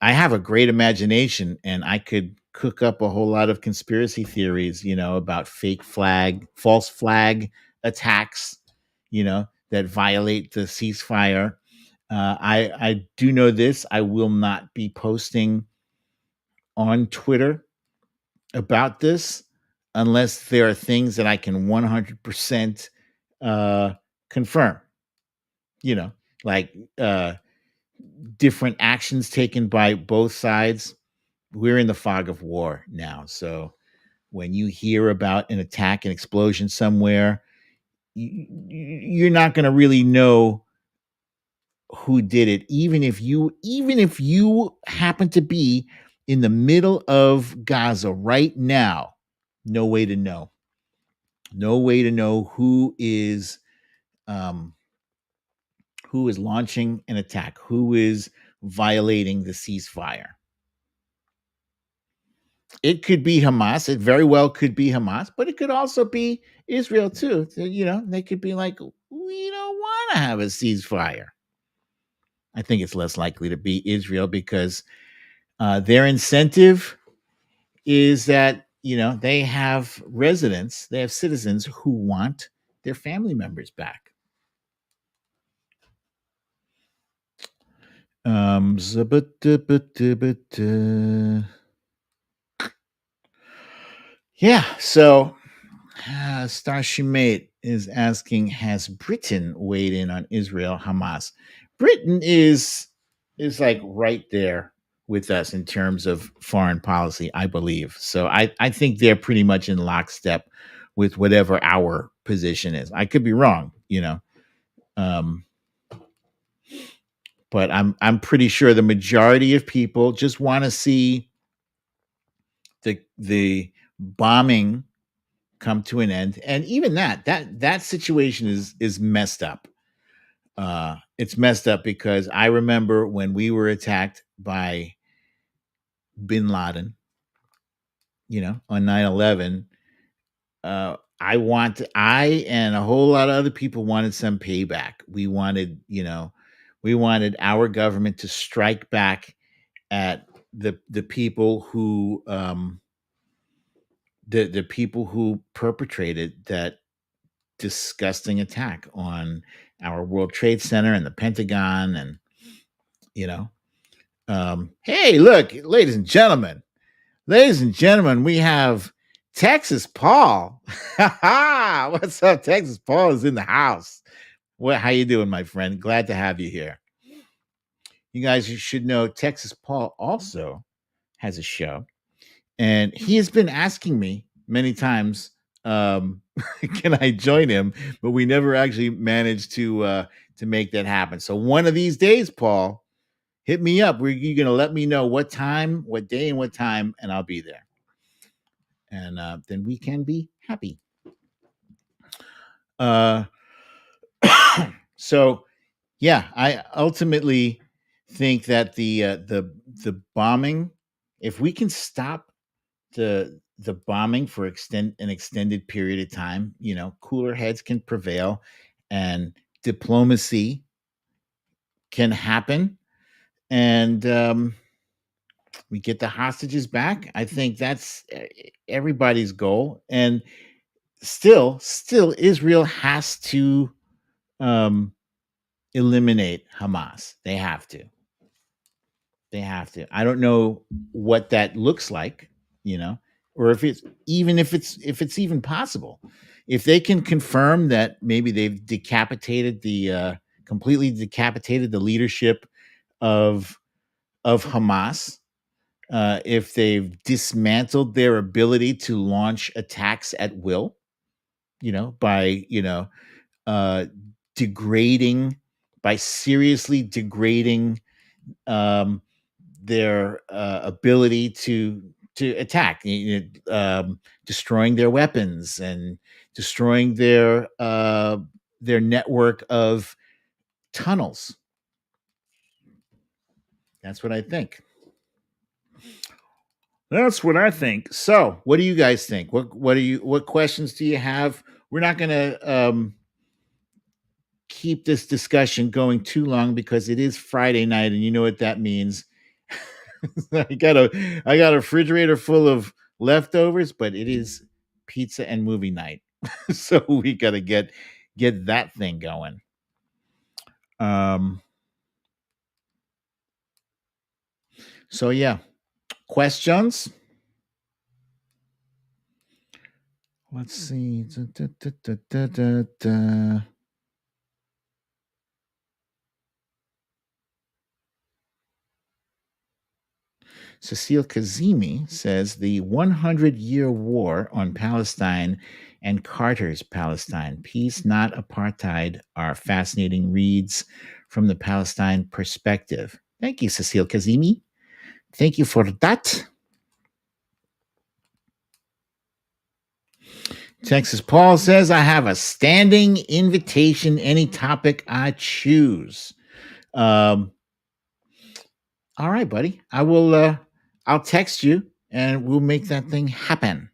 I have a great imagination and I could cook up a whole lot of conspiracy theories, about false flag attacks, that violate the ceasefire. I do know this. I will not be posting on Twitter about this unless there are things that I can 100% uh, confirm, you know, like different actions taken by both sides. We're in the fog of war now. So when you hear about an attack, an explosion somewhere, you're not going to really know who did it, even if you happen to be in the middle of Gaza right now. No way to know. No way to know um, who is launching an attack, who is violating the ceasefire. It could be Hamas. It very well could be Hamas, but it could also be Israel too. So, they could be like, we don't want to have a ceasefire. I think it's less likely to be Israel because their incentive is that they have residents, they have citizens who want their family members back. Yeah, so Starshimate is asking, has Britain weighed in on Israel Hamas? Britain is like right there with us in terms of foreign policy, I believe. So I think they're pretty much in lockstep with whatever our position is. I could be wrong, um, but I'm pretty sure the majority of people just want to see the bombing come to an end. And even that situation is messed up. It's messed up because I remember when we were attacked by bin Laden, on 9/11. I and a whole lot of other people wanted some payback. We wanted our government to strike back at the people who the people who perpetrated that disgusting attack on our World Trade Center and the Pentagon. And you know hey, look, ladies and gentlemen, we have Texas Paul. What's up? Texas Paul is in the house. How you doing, my friend? Glad to have you here. You guys, you should know Texas Paul also has a show, and he has been asking me many times, can I join him? But we never actually managed to make that happen. So one of these days, Paul, hit me up. You're gonna let me know what time, what day, and what time, and I'll be there. And then we can be happy. Uh, so yeah, I ultimately think that the bombing, if we can stop the bombing for an extended period of time, cooler heads can prevail, and diplomacy can happen, and we get the hostages back. I think that's everybody's goal, and still Israel has to um, eliminate Hamas. They have to. I don't know what that looks like, or if it's even possible. If they can confirm that maybe they've completely decapitated the leadership of Hamas, if they've dismantled their ability to launch attacks at will, by uh, degrading, by seriously degrading um, their ability to attack, destroying their weapons and destroying their network of tunnels. That's what I think. That's what I think. So, what do you guys think? What questions do you have? We're not going to keep this discussion going too long because it is Friday night, and you know what that means. I got a refrigerator full of leftovers, but it is pizza and movie night. So we got to get that thing going. Um so yeah, questions? Let's see. Da, da, da, da, da, da. Cecile Kazemi says the 100-year war on Palestine and Carter's Palestine, peace, not apartheid, are fascinating reads from the Palestine perspective. Thank you, Cecile Kazemi. Thank you for that. Texas Paul says, I have a standing invitation, any topic I choose. Um, all right, buddy. I'll text you and we'll make that thing happen.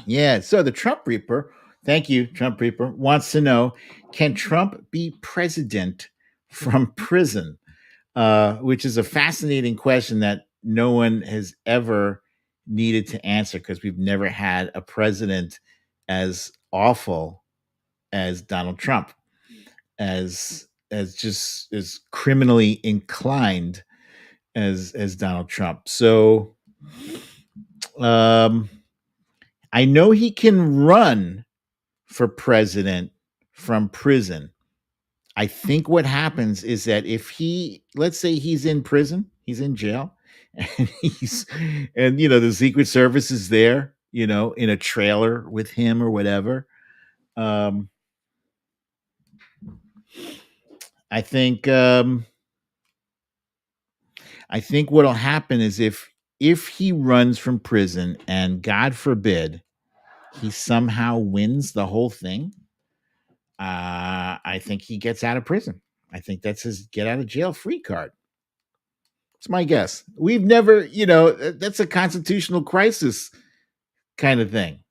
Yeah. So the Trump Reaper, thank you, Trump Reaper, wants to know, can Trump be president from prison? Which is a fascinating question that no one has ever needed to answer because we've never had a president as awful as Donald Trump, as just as criminally inclined as Donald Trump. So um, I know he can run for president from prison. I think what happens is that if let's say he's in prison, he's in jail, and the Secret Service is there, in a trailer with him or whatever. Um, I think I think what'll happen is if he runs from prison and God forbid he somehow wins the whole thing, I think he gets out of prison. I think that's his get out of jail free card. It's my guess. We've never, that's a constitutional crisis kind of thing.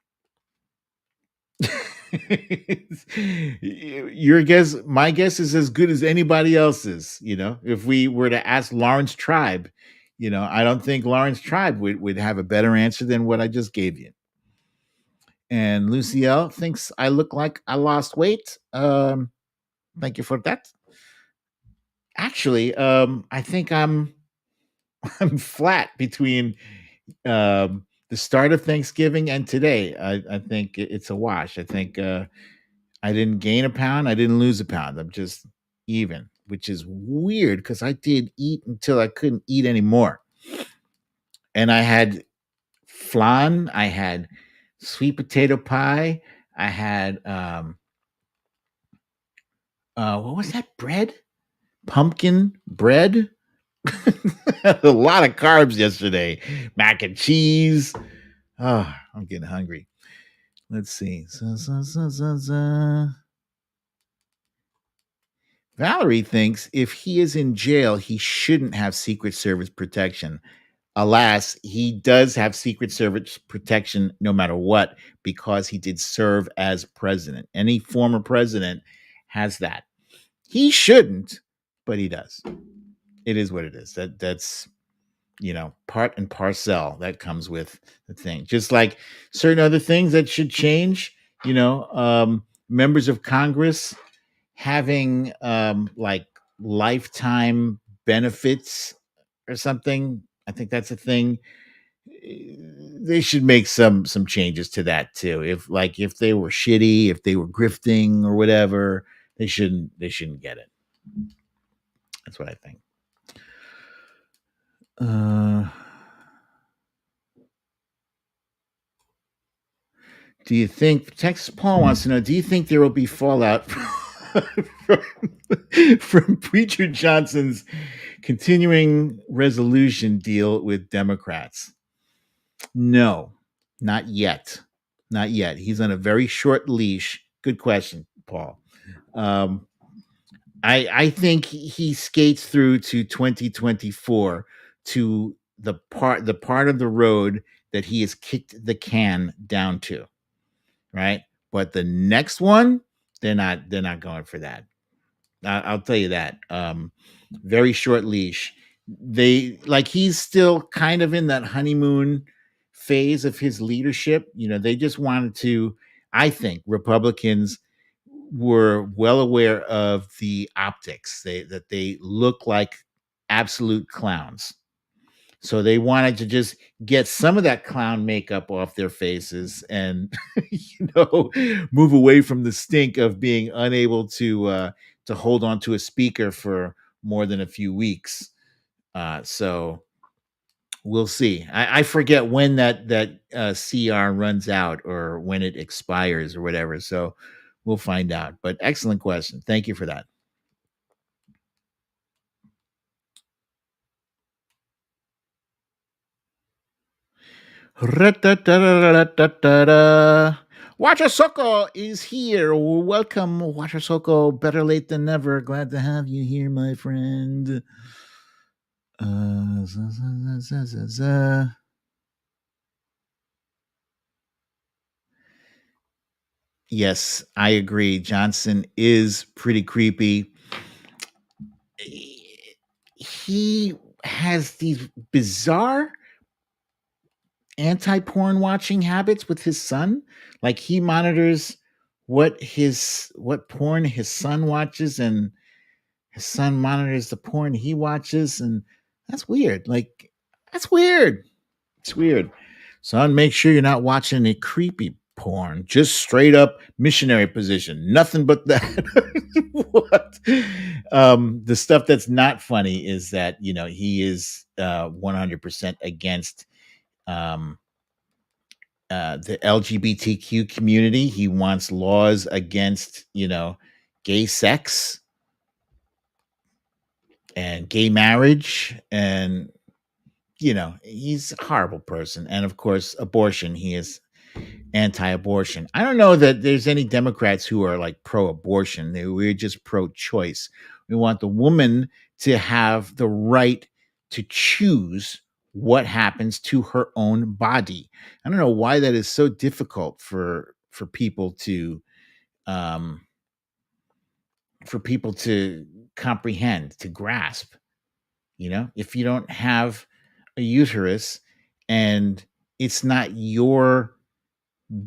Your guess, my guess is as good as anybody else's. If we were to ask Lawrence Tribe, I don't think Lawrence Tribe would have a better answer than what I just gave you. And Lucielle thinks I look like I lost weight. Thank you for that. Actually, I think I'm flat between the start of Thanksgiving and today. I think it's a wash. I think I didn't gain a pound. I didn't lose a pound. I'm just even, which is weird because I did eat until I couldn't eat anymore. And I had flan. I had sweet potato pie. I had what was that bread? Pumpkin bread. A lot of carbs yesterday. Mac and cheese. Oh, I'm getting hungry. Let's see. Valerie thinks if he is in jail, he shouldn't have Secret Service protection. Alas, he does have Secret Service protection no matter what because he did serve as president. Any former president has that. He shouldn't, but he does. It is what it is. That's part and parcel that comes with the thing. Just like certain other things that should change, members of Congress having like lifetime benefits or something. I think that's a thing. They should make some changes to that too. If they were shitty, if they were grifting or whatever, they shouldn't get it. That's what I think. Do you think Texas Paul wants to know? Do you think there will be fallout from Preacher Johnson's continuing resolution deal with Democrats? No, not yet. Not yet. He's on a very short leash. Good question, Paul. Um, I think he skates through to 2024 to the part of the road that he has kicked the can down to, right? But the next one, they're not going for that. I'll tell you that. Very short leash. He's still kind of in that honeymoon phase of his leadership. They just wanted to. I think Republicans were well aware of the optics. That they look like absolute clowns. So they wanted to just get some of that clown makeup off their faces and move away from the stink of being unable to hold on to a speaker for more than a few weeks. So we'll see. I forget when that CR runs out or when it expires or whatever. So we'll find out. But excellent question. Thank you for that. Water Soko is here. Welcome, Water Soko. Better late than never. Glad to have you here, my friend. Yes, I agree. Johnson is pretty creepy. He has these bizarre anti-porn watching habits with his son. Like he monitors what porn his son watches, and his son monitors the porn he watches, and that's weird. That's weird. It's weird. Son, make sure you're not watching any creepy porn. Just straight up missionary position. Nothing but that. What? The stuff that's not funny is that he is 100% against um, the LGBTQ community. He wants laws against gay sex. and gay marriage, and he's a horrible person. And of course, abortion. He is anti-abortion. I don't know that there's any Democrats who are like pro-abortion. We're just pro-choice. We want the woman to have the right to choose what happens to her own body. I don't know why that is so difficult for people to um, comprehend, to grasp. If you don't have a uterus and it's not your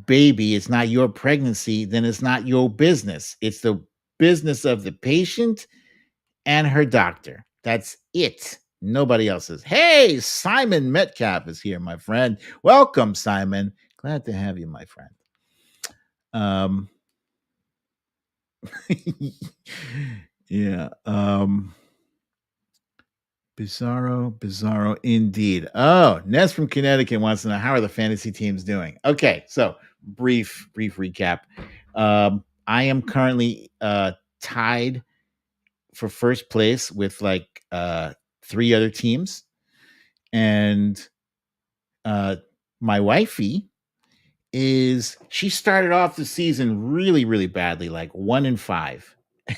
baby, it's not your pregnancy, then it's not your business. It's the business of the patient and her doctor. That's it. Nobody else's. Hey, Simon Metcalf is here, my friend. Welcome, Simon. Glad to have you, my friend. Yeah. Bizarro indeed. Oh, Ness from Connecticut wants to know, how are the fantasy teams doing? Okay, so brief recap. I am currently tied for first place with like 3 other teams, and my wifey she started off the season really badly, like 1-5,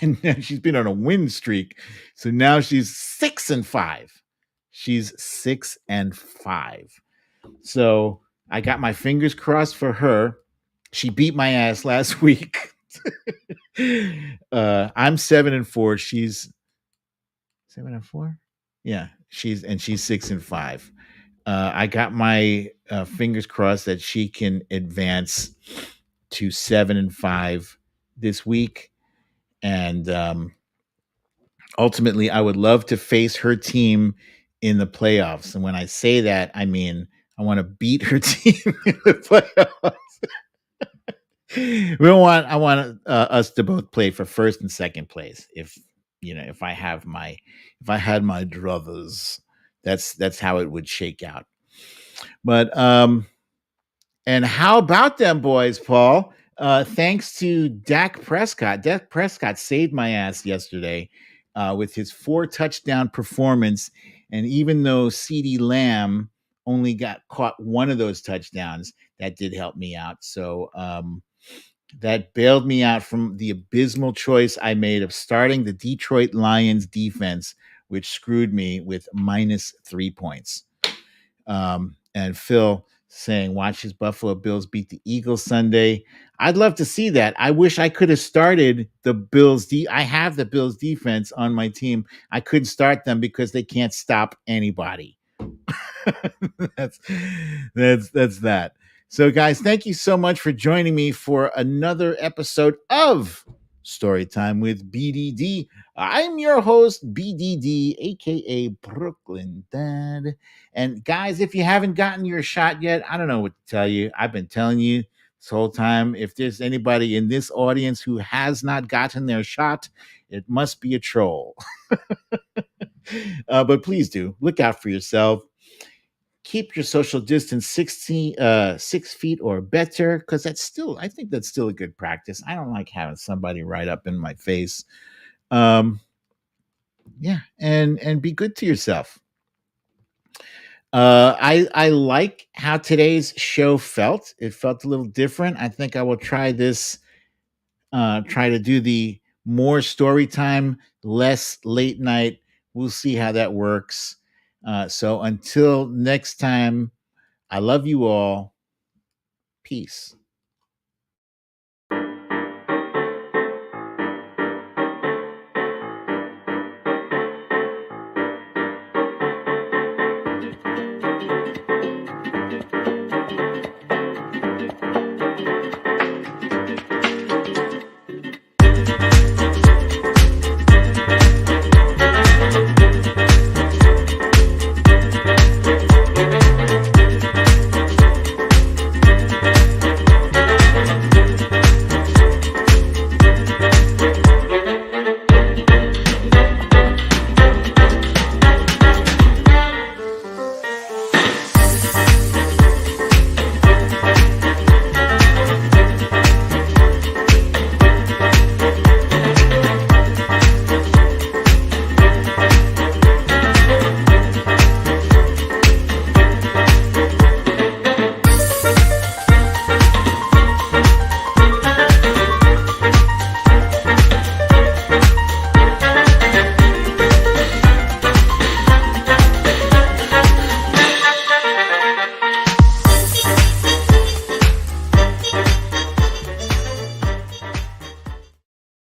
and now she's been on a win streak, so now she's 6-5. She's 6-5. So I got my fingers crossed for her. She beat my ass last week. I'm 7-4. She's 7-4. Yeah, she's 6-5. I got my fingers crossed that she can advance to 7-5 this week, and ultimately, I would love to face her team in the playoffs. And when I say that, I mean I want to beat her team in the playoffs. I want us to both play for first and second place. If I had my druthers, that's how it would shake out. But and how about them boys, Paul? Thanks to Dak Prescott. Dak Prescott saved my ass yesterday with his 4-touchdown performance. And even though CeeDee Lamb only got caught one of those touchdowns, that did help me out. So that bailed me out from the abysmal choice I made of starting the Detroit Lions defense, which screwed me with -3 points. And Phil saying, watch his Buffalo Bills beat the Eagles Sunday. I'd love to see that. I wish I could have started the Bills. I have the Bills defense on my team. I couldn't start them because they can't stop anybody. that's that. So, guys, thank you so much for joining me for another episode of Storytime with BDD. I'm your host, BDD, aka Brooklyn Dad. And guys, if you haven't gotten your shot yet, I don't know what to tell you. I've been telling you this whole time. If there's anybody in this audience who has not gotten their shot, it must be a troll. But please do look out for yourself. Keep your social distance 6 feet or better, because I think that's still a good practice. I don't like having somebody right up in my face. Yeah, and be good to yourself. I like how today's show felt. It felt a little different. I think I will try this. Try to do the more story time, less late night. We'll see how that works. So until next time, I love you all. Peace.